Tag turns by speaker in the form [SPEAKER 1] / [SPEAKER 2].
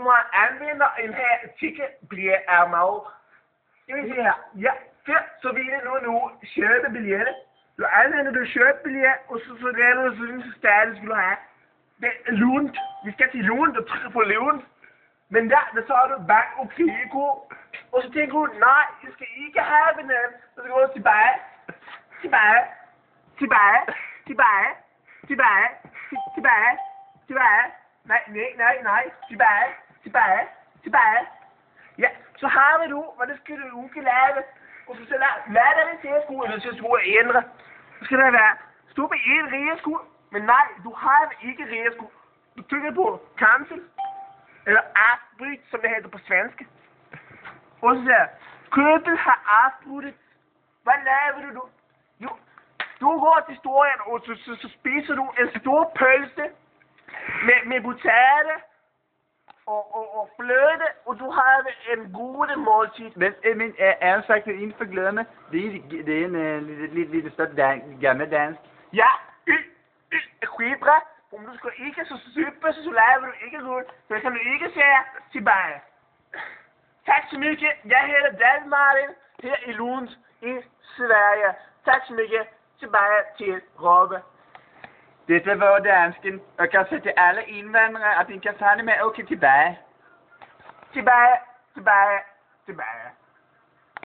[SPEAKER 1] man anvender en her artikel, bliver af mig. Jeg vil sige her, ja, så vi er nu shirtbillet. Du anvender du shirtbillet, og så laver du sådan en status, vil du have. Det er lunt. Vi skal til lunt og trykke på lunt. Men der så er du bag og kigge. Og så tænker du, nej, jeg skal ikke have den. Så skal du tilbage. Tilbage. Tilbage. Tilbage. Tilbage. Tilbage. Tilbage. Nej. Tilbage. Tilbage. Tilbage. Ja, så har vi du, hvad det skal du ikke lave. Og så lad dig til at skue, eller til at skue ændre. Så skal der være, stå på en rigeskud, men nej, du har ikke rigeskud. Du trykker på cancel, eller afbryt, som det hedder på svenske. Og så siger købet har afbrudt. Hvad laver du? Jo, du går til historien, og så spiser du en stor pølse med butate og fløte, og du har en god måltid.
[SPEAKER 2] Men er du sagt inden for glæderne? Det er en lidt større gammel dansk.
[SPEAKER 1] Ja, skibra. Om du skal ikke så super, så laver du ikke noget. Så kan du ikke sige tilbage. Tak så mycket. Jeg hedder Dan Martin her i Lund i Sverige. Tak så mycket. Tilbage til Robbe.
[SPEAKER 2] Dette var dansken, og kan sige til alle indvandrere, at de kan tage det med okay tilbage.
[SPEAKER 1] Tilbage.